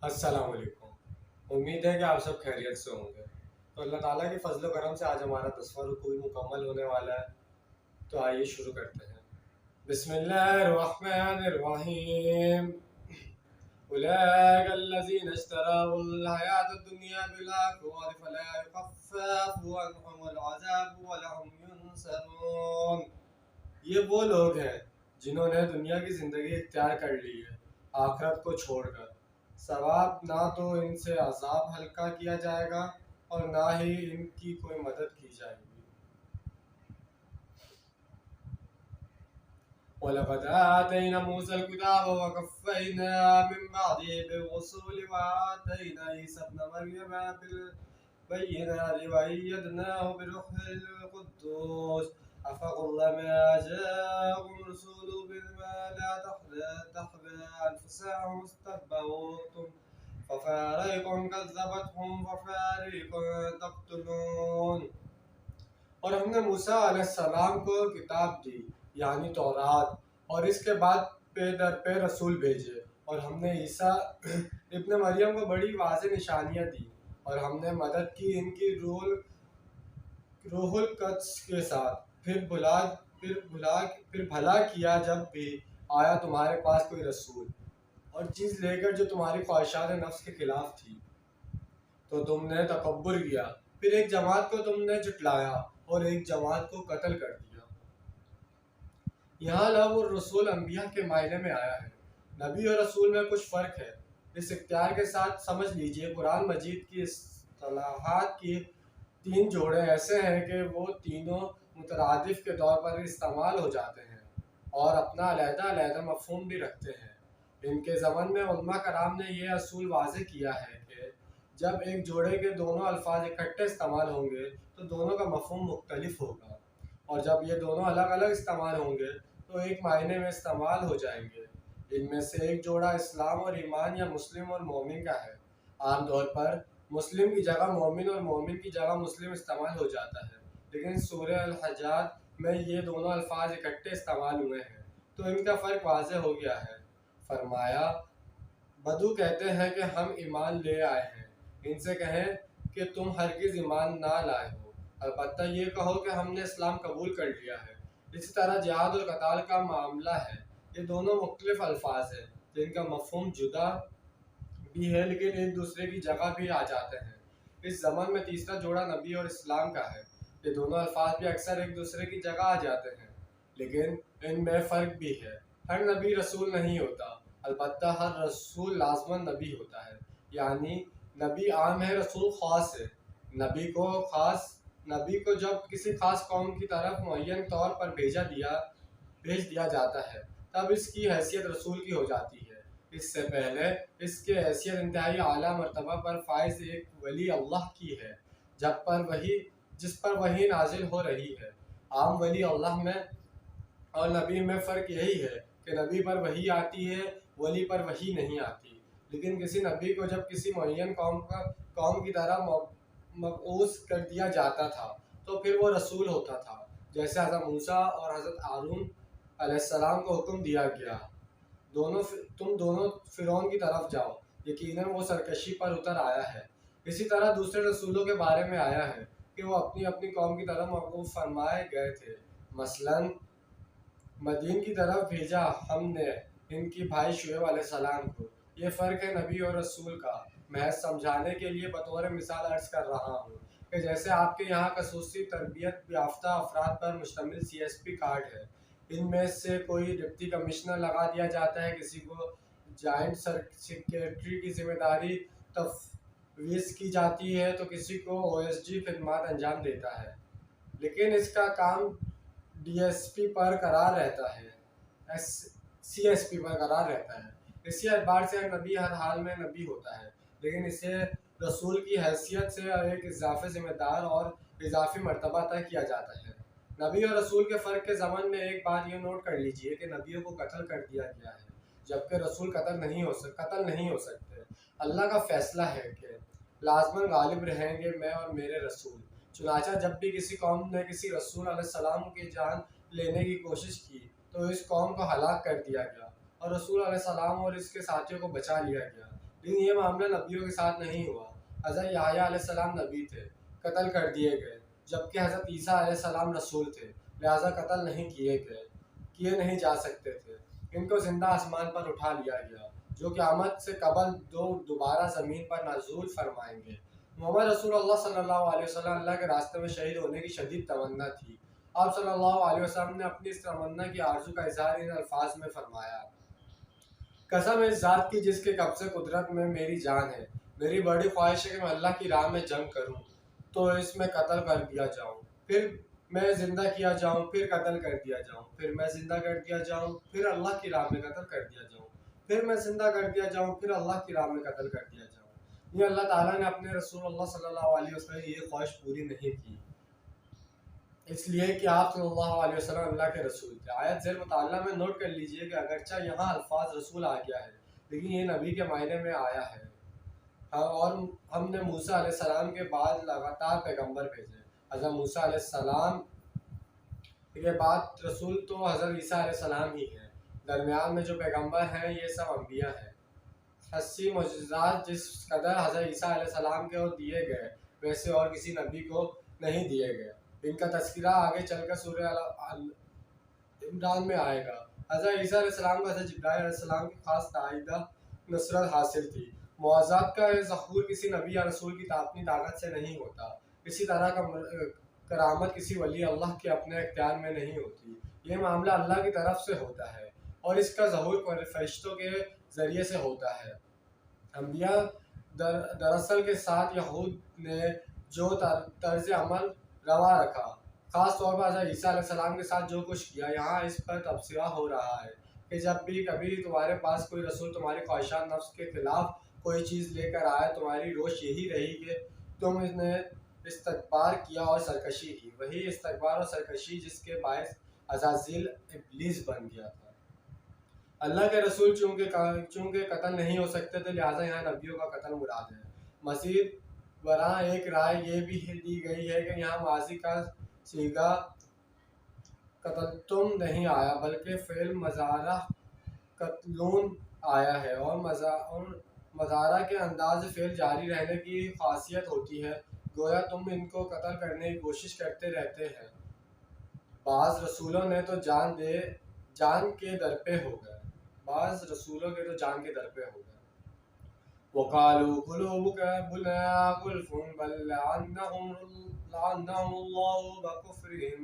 السلام علیکم۔ امید ہے کہ آپ سب خیریت سے ہوں گے۔ تو اللہ تعالیٰ کے فضل و کرم سے آج ہمارا 10واں رکوع بھی مکمل ہونے والا ہے، تو آئیے شروع کرتے ہیں۔ بسم اللہ الرحمن الرحیم۔ اولئک الذین اشتروا الحیاۃ الدنیا بالآخرۃ فلا یخفف عنہم العذاب ولہم ینصرون۔ یہ وہ لوگ ہیں جنہوں نے دنیا کی زندگی اختیار کر لی ہے آخرت کو چھوڑ کر۔ ثواب نہ تو ان سے عذاب ہلکا کیا جائے گا اور نہ ہی ان کی کوئی مدد کی جائے گی۔ وَلَقَدْ آتَيْنَا مُوسَى الْكِتَابَ وَقَفَّيْنَا مِن بَعْدِهِ بِالرُّسُلِ وَآتَيْنَا عِيسَى ابْنَ مَرْيَمَ بِالْبَيِّنَاتِ وَأَيَّدْنَاهُ بِالْرُوحِ الْقُدُّسِ أَفَكُلَّمَا جَاءَكُمْ رَسُولٌ بِمَا لا تهوى أنفسكم اسْتَكْبَرْتُمْ فَفَرِيقًا كَذَّبْتُمْ وَفَرِيقًا تَقْتُلُونَ۔ اور ہم نے موسیٰ علیہ السلام کو کتاب دی یعنی تورات، اور اس کے بعد پے در پے رسول بھیجے، اور ہم نے عیسیٰ ابن مریم کو بڑی واضح نشانیاں دی، اور ہم نے مدد کی ان کی روح القدس کے ساتھ۔ پھر بھلا کیا جب بھی آیا تمہارے پاس کوئی رسول اور چیز لے کر جو تمہاری خواہشات نفس کے خلاف تھی، تو تم نے تکبر کیا، پھر ایک جماعت کو تم نے جھٹلایا اور ایک جماعت کو قتل کر دیا۔ یہاں لفظ الرسول انبیاء کے معنی میں آیا ہے۔ نبی اور رسول میں کچھ فرق ہے، اس اختیار کے ساتھ سمجھ لیجئے قرآن مجید کی اصطلاحات کی 3 جوڑے ایسے ہیں کہ وہ تینوں مترادف کے طور پر استعمال ہو جاتے ہیں اور اپنا علیحدہ علیحدہ مفہوم بھی رکھتے ہیں۔ ان کے زمن میں علماء کرام نے یہ اصول واضح کیا ہے کہ جب ایک جوڑے کے دونوں الفاظ اکٹھے استعمال ہوں گے تو دونوں کا مفہوم مختلف ہوگا، اور جب یہ دونوں الگ الگ استعمال ہوں گے تو ایک معنی میں استعمال ہو جائیں گے۔ ان میں سے ایک جوڑا اسلام اور ایمان یا مسلم اور مومن کا ہے۔ عام طور پر مسلم کی جگہ مومن اور مومن کی جگہ مسلم استعمال ہو جاتا ہے، لیکن سورہ الحجاج میں یہ دونوں الفاظ اکٹھے استعمال ہوئے ہیں تو ان کا فرق واضح ہو گیا ہے۔ فرمایا، بدو کہتے ہیں کہ ہم ایمان لے آئے ہیں، ان سے کہیں کہ تم ہرگز ایمان نہ لائے ہو، البتہ یہ کہو کہ ہم نے اسلام قبول کر لیا ہے۔ اسی طرح جہاد اور قتال کا معاملہ ہے، یہ دونوں مختلف الفاظ ہیں جن کا مفہوم جدا بھی ہے لیکن ایک دوسرے کی جگہ بھی آ جاتے ہیں۔ اس زمان میں تیسرا جوڑا نبی اور اسلام کا ہے۔ یہ دونوں الفاظ بھی اکثر ایک دوسرے کی جگہ آ جاتے ہیں لیکن ان میں فرق بھی ہے۔ ہر نبی رسول نہیں ہوتا، البتہ ہر رسول لازماً نبی ہوتا ہے، یعنی نبی عام ہے، رسول خاص ہے۔ نبی کو جب کسی خاص قوم کی طرف معین طور پر بھیج دیا جاتا ہے تب اس کی حیثیت رسول کی ہو جاتی ہے۔ اس سے پہلے اس کی حیثیت انتہائی اعلیٰ مرتبہ پر فائز ایک ولی اللہ کی ہے جس پر وحی نازل ہو رہی ہے۔ عام ولی اللہ میں اور نبی میں فرق یہی ہے کہ نبی پر وحی آتی ہے، ولی پر وحی نہیں آتی۔ لیکن کسی نبی کو جب کسی معین قوم کی طرح مبعوث کر دیا جاتا تھا تو پھر وہ رسول ہوتا تھا، جیسے حضرت موسیٰ اور حضرت ہارون علیہ السلام کو حکم دیا گیا، تم دونوں فرعون کی طرف جاؤ، یقیناً وہ سرکشی پر اتر آیا ہے۔ اسی طرح دوسرے رسولوں کے بارے میں آیا ہے کہ وہ اپنی اپنی قوم کی طرف مبعوث فرمائے گئے تھے۔ مثلاً مدین کی طرف بھیجا ہم نے ان کی بھائی شعیب علیہ السلام کو۔ یہ فرق ہے نبی اور رسول کا، محض سمجھانے کے لیے بطور مثال عرض کر رہا ہوں کہ جیسے آپ کے یہاں خصوصی تربیت یافتہ افراد پر مشتمل CSP کارڈ ہے، ان میں سے کوئی ڈپٹی کمشنر لگا دیا جاتا ہے، کسی کو جوائنٹ سیکریٹری کی ذمہ داری تفویض کی جاتی ہے تو کسی کو OSD خدمات انجام دیتا ہے، لیکن اس کا کام DSP پر قرار رہتا ہے، CSP پر قرار رہتا ہے۔ اسی اعتبار سے نبی ہر حال میں نبی ہوتا ہے، لیکن اسے رسول کی حیثیت سے ایک اضافی ذمہ دار اور اضافی مرتبہ طے کیا جاتا ہے۔ نبی اور رسول کے فرق کے ضمن میں ایک بات یہ نوٹ کر لیجئے کہ نبیوں کو قتل کر دیا گیا ہے جبکہ رسول قتل نہیں ہو سکتے۔ اللہ کا فیصلہ ہے کہ لازماً غالب رہیں گے میں اور میرے رسول۔ چنانچہ جب بھی کسی قوم نے کسی رسول علیہ السلام کی جان لینے کی کوشش کی تو اس قوم کو ہلاک کر دیا گیا اور رسول علیہ السلام اور اس کے ساتھیوں کو بچا لیا گیا۔ لیکن یہ معاملہ نبیوں کے ساتھ نہیں ہوا۔ حضرت یحییٰ علیہ السلام نبی تھے، قتل کر دیے گئے، جبکہ حضرت عیسیٰ علیہ السلام رسول تھے، لہٰذا قتل نہیں کیے نہیں جا سکتے تھے۔ ان کو زندہ آسمان پر اٹھا لیا گیا، جو قیامت سے قبل دوبارہ زمین پر نزول فرمائیں گے۔ محمد رسول اللہ صلی اللہ علیہ وسلم اللہ کے راستے میں شہید ہونے کی شدید تمنا تھی۔ آپ صلی اللہ علیہ وسلم نے اپنی اس تمنا کی آرزو کا اظہار ان الفاظ میں فرمایا: قسم اس ذات کی جس کے قبضے قدرت میں میری جان ہے، میری بڑی خواہش ہے کہ میں اللہ کی راہ میں جنگ کروں تو اس میں قتل کر دیا جاؤں، پھر میں زندہ کیا جاؤں، پھر قتل کر دیا جاؤں، پھر میں زندہ کر دیا جاؤں، پھر اللہ کی راہ میں قتل کر دیا جاؤں، پھر میں زندہ کر دیا جاؤں، پھر اللہ کی راہ میں قتل کر دیا جاؤں۔ یہ اللہ تعالیٰ نے اپنے رسول اللہ صلی اللہ علیہ وسلم کی یہ خواہش پوری نہیں کی، اس لیے کہ آپ صلی اللہ علیہ وسلم اللہ کے رسول تھے۔ آیت ذیل مطالعہ میں نوٹ کر لیجئے کہ اگرچہ یہاں الفاظ رسول آ گیا ہے، لیکن یہ نبی کے معنی میں آیا ہے، اور ہم نے موسیٰ علیہ السلام کے بعد لگاتار پیغمبر بھیجے۔ حضرت موسیٰ علیہ السلام کے بعد رسول تو حضرت عیسیٰ علیہ السلام ہی ہیں، درمیان میں جو پیغمبر ہیں یہ سب انبیاء ہیں۔ 80 معجزات جس قدر حضرت عیسیٰ علیہ السلام کو دیے گئے ویسے اور کسی نبی کو نہیں دیے گئے۔ ان کا تذکرہ آگے چل کر سورہ عمران میں آئے گا۔ حضرت عیسیٰ علیہ السلام کو حضرت جبرائیل علیہ السلام کی خاص تائیدہ نصرت حاصل تھی۔ معجزات کا ظہور کسی نبی یا رسول کی اپنی طاقت سے نہیں ہوتا، اسی طرح کا کرامت کسی ولی اللہ کے اپنے اختیار میں نہیں ہوتی، یہ معاملہ اللہ کی طرف سے ہوتا ہے اور اس کا ظہور فرشتوں کے ذریعے سے ہوتا ہے۔ انبیاء دراصل کے ساتھ یہود نے جو طرز عمل روا رکھا، خاص طور پر حضرت عیسیٰ علیہ السلام کے ساتھ جو کچھ کیا، یہاں اس پر تبصرہ ہو رہا ہے کہ جب بھی کبھی تمہارے پاس کوئی رسول تمہاری خواہشات نفس کے خلاف کوئی چیز لے کر آئے، تمہاری روش یہی رہی کہ تم نے استکبار کیا اور سرکشی کی، وہی استکبار اور سرکشی جس کے باعث عزازیل ابلیس بن گیا تھا۔ اللہ کے رسول چونکہ قتل نہیں ہو سکتے تھے، لہٰذا یہاں نبیوں کا قتل مراد ہے۔ مزید برآں ایک رائے یہ بھی دی گئی ہے کہ یہاں ماضی کا صیغہ قتلتم نہیں آیا بلکہ فعل مضارع قتلون آیا ہے، اور مضارع کے انداز فعل جاری رہنے کی خاصیت ہوتی ہے، گویا تم ان کو قتل کرنے کی کوشش کرتے رہتے ہیں۔ بعض رسولوں نے تو جان کے درپے ہو گئے، وَقَالُوا قُلُوبُنَا غُلْفٌ بَل لَّعَنَّهُمُ اللَّهُ بِكُفْرِهِمْ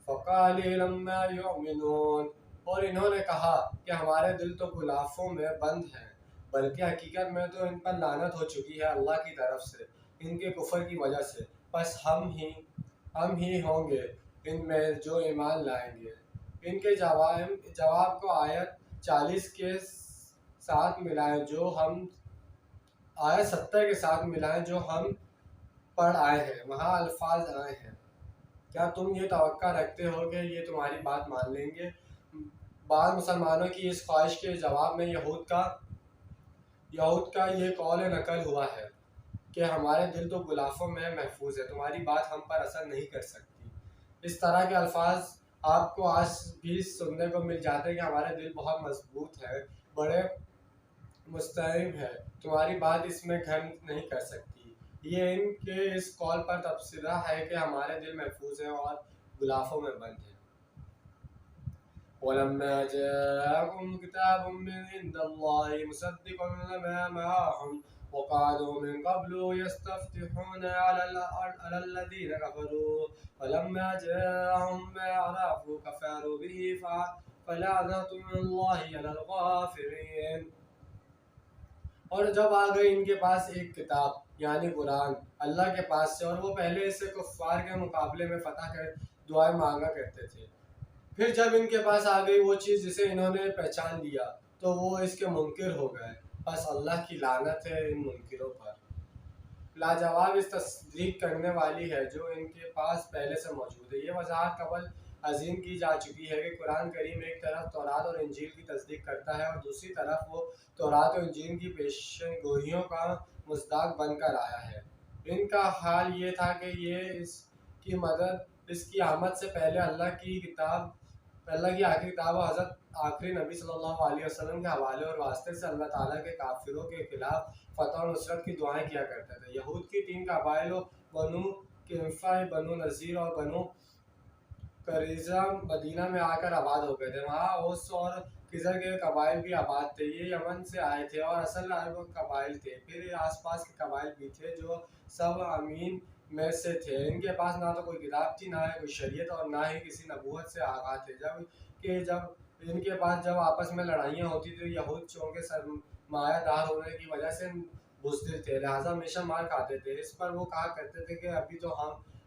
فَقَلِيلًا مَّا يُؤْمِنُونَ، اور انہوں نے کہا کہ ہمارے دل تو غلافوں میں بند ہیں، بلکہ حقیقت میں تو ان پر لعنت ہو چکی ہے اللہ کی طرف سے ان کے کفر کی وجہ سے، بس ہم ہی ہوں گے ان میں جو ایمان لائیں گے۔ ان کے جواب کو آیت 40 کے ساتھ ملائیں جو ہم آیت 70 کے ساتھ ملائیں جو ہم پڑھ آئے ہیں، وہاں الفاظ آئے ہیں: کیا تم یہ توقع رکھتے ہو کہ یہ تمہاری بات مان لیں گے؟ بعض مسلمانوں کی اس خواہش کے جواب میں یہود کا یہ قول نقل ہوا ہے کہ ہمارے دل تو غلافوں میں محفوظ ہے، تمہاری بات ہم پر اثر نہیں کر سکتی۔ اس طرح کے الفاظ آپ کو آج بھی سننے کو مل جاتے ہیں کہ ہمارے دل بہت مضبوط ہے، بڑے مستحکم ہے، تمہاری بات اس میں گھر نہیں کر سکتی۔ یہ ان کے اس قول پر تبصرہ ہے کہ ہمارے دل محفوظ ہیں اور غلافوں میں بند ہیں۔ وَلَمَّا جَاءَهُمْ كِتَابٌ مِّنْ عِندِ اللَّهِ مُصَدِّقٌ لِّمَا مَعَهُمْ وَقَالُوا مِن قَبْلُ يَسْتَفْتِحُونَ عَلَى الَّذِينَ كَفَرُوا فَلَمَّا جَاءَهُم مَّا عَرَفُوا كَفَرُوا بِهِ فَلَعْنَةُ اللَّهِ عَلَى الْكَافِرِينَ۔ اور جب آ گئی ان کے پاس ایک کتاب یعنی قرآن اللہ کے پاس سے، اور وہ پہلے سے کفار کے مقابلے میں فتح کر دعائیں مانگا کرتے تھے، پھر جب ان کے پاس آ گئی وہ چیز جسے انہوں نے پہچان لیا تو وہ اس کے منکر ہو گئے، بس اللہ کی لعنت ہے ان منکروں پر۔ لاجواب اس تصدیق کرنے والی ہے جو ان کے پاس پہلے سے موجود ہے۔ یہ وضاحت قبل ازیں کی جا چکی ہے کہ قرآن کریم ایک طرف تورات اور انجیل کی تصدیق کرتا ہے اور دوسری طرف وہ تورات اور انجیل کی پیشن گوئیوں کا مصداق بن کر آیا ہے۔ ان کا حال یہ تھا کہ یہ اس کی آمد سے پہلے اللہ کی کتاب اللہ کی آخری کتاب و حضرت آخری نبی صلی اللہ علیہ وسلم کے حوالے اور واسطے سے اللہ تعالیٰ کے کافروں کے خلاف فتح و نصرت کی دعائیں کیا کرتے تھے۔ یہود کی 3 قبائل بنو کنفہ، بنو نذیر اور بنو قریظہ مدینہ میں آ کر آباد ہو گئے تھے۔ وہاں اوس اور خزر کے قبائل بھی آباد تھے، یہ یمن سے آئے تھے اور اصل عرب قبائل تھے۔ پھر آس پاس کے قبائل بھی تھے جو سب امین میں سے تھے۔ ان کے پاس نہ تو کوئی کتاب تھی، نہ ہی کوئی شریعت اور نہ ہی کسی نبوت سے آگاہ تھے۔ جب ان کے پاس آپس میں لڑائیاں ہوتی تھی، یہود چونکہ سرمایہ دار ہونے کی وجہ سے بزدل تھے، لہٰذا ہمیشہ مار کھاتے تھے۔ اس پر وہ کہا کرتے تھے کہ ابھی تو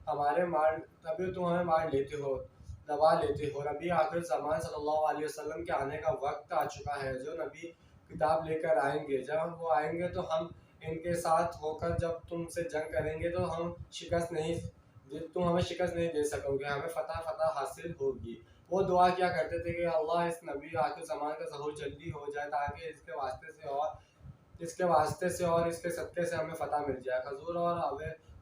تم ہمیں مار لیتے ہو، دبا لیتے ہو۔ نبی آخر زمان صلی اللہ علیہ وسلم کے آنے کا وقت آ چکا ہے۔ جو نبی کتاب لے کر آئیں گے، جب وہ آئیں گے تو ہم ان کے ساتھ ہو کر جب تم سے جنگ کریں گے تو تم ہمیں شکست نہیں دے سکو گے، ہمیں فتح حاصل ہوگی۔ وہ دعا کیا کرتے تھے کہ اللہ اس نبی آخر زمان کا ظہور جلدی ہو جائے تاکہ اس کے واسطے سے اور اس کے صدقے سے ہمیں فتح مل جائے۔ خضور اور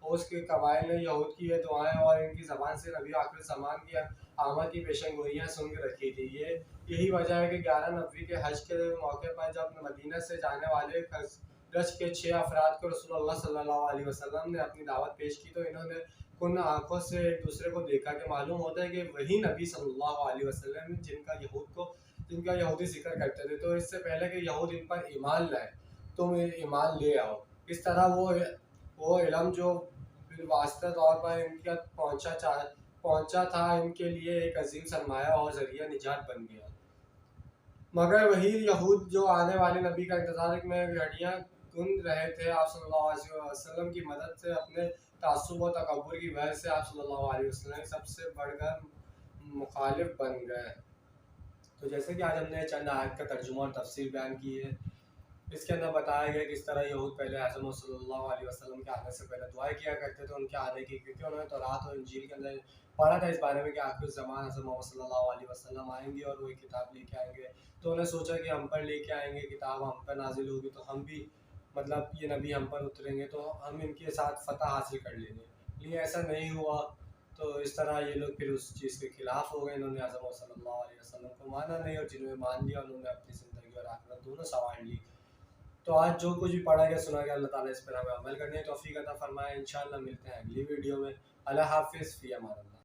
اوس کے قبائل نے یہود کی یہ دعائیں اور ان کی زبان سے نبی آخر زمان کی آمد کی پیشن گوئیاں سن کے رکھی تھی۔ یہی وجہ ہے کہ 11 نبوی کے حج کے موقع پر جب مدینہ سے جانے والے خزرج کے 6 افراد کو رسول اللہ صلی اللہ علیہ وسلم نے اپنی دعوت پیش کی تو انہوں نے کن آنکھوں سے ایک دوسرے کو دیکھا کہ معلوم ہوتا ہے کہ وہی نبی صلی اللہ علیہ وسلم جن کا یہودی ذکر کرتے تھے، تو اس سے پہلے کہ یہود ان پر ایمان لائے تم ایمان لے آؤ۔ اس طرح وہ علم جو بالواسطہ طور پر ان کے پہنچا تھا، ان کے لیے ایک عظیم سرمایہ اور ذریعہ نجات بن گیا۔ مگر وہی یہود جو آنے والے نبی کا انتظار میں گھڑیاں گن رہے تھے، آپ صلی اللہ علیہ وسلم کی مدد سے اپنے تعصب و تکبر کی وجہ سے آپ صلی اللہ علیہ وسلم سب سے بڑھ کر مخالف بن گئے۔ تو جیسے کہ آج ہم نے چند آیت کا ترجمہ اور تفسیر بیان کی ہے، اس کے اندر بتایا گیا کس طرح یہود پہلے اعظم صلی اللہ علیہ وسلم کے آنے سے پہلے دعائیں کیا کرتے تھے ان کے آنے کی، کیونکہ انہوں نے تورات اور انجیل کے اندر پڑھا تھا اس بارے میں کہ آخر زمان حضرت محمد صلی اللہ علیہ وسلم آئیں گے اور وہ کتاب لے کے آئیں گے۔ تو انہوں نے سوچا کہ ہم پر لے کے آئیں گے کتاب، ہم پر نازل ہوگی تو ہم بھی یہ نبی ہم پر اتریں گے تو ہم ان کے ساتھ فتح حاصل کر لیں گے، لیکن ایسا نہیں ہوا۔ تو اس طرح یہ لوگ پھر اس چیز کے خلاف ہو گئے، انہوں نے اعظم صلی اللہ علیہ وسلم کو مانا نہیں، اور جنہوں نے مان لیا انہوں نے اپنی زندگی اور آخرت دونوں سنوار لی۔ تو آج جو کچھ بھی پڑھا گیا سنا گیا، اللہ تعالیٰ اس پر ہمیں عمل کرنے کی توفیق عطا فرمائے۔ انشاءاللہ ملتے ہیں اگلی ویڈیو میں۔ اللہ حافظ، فی امان اللہ۔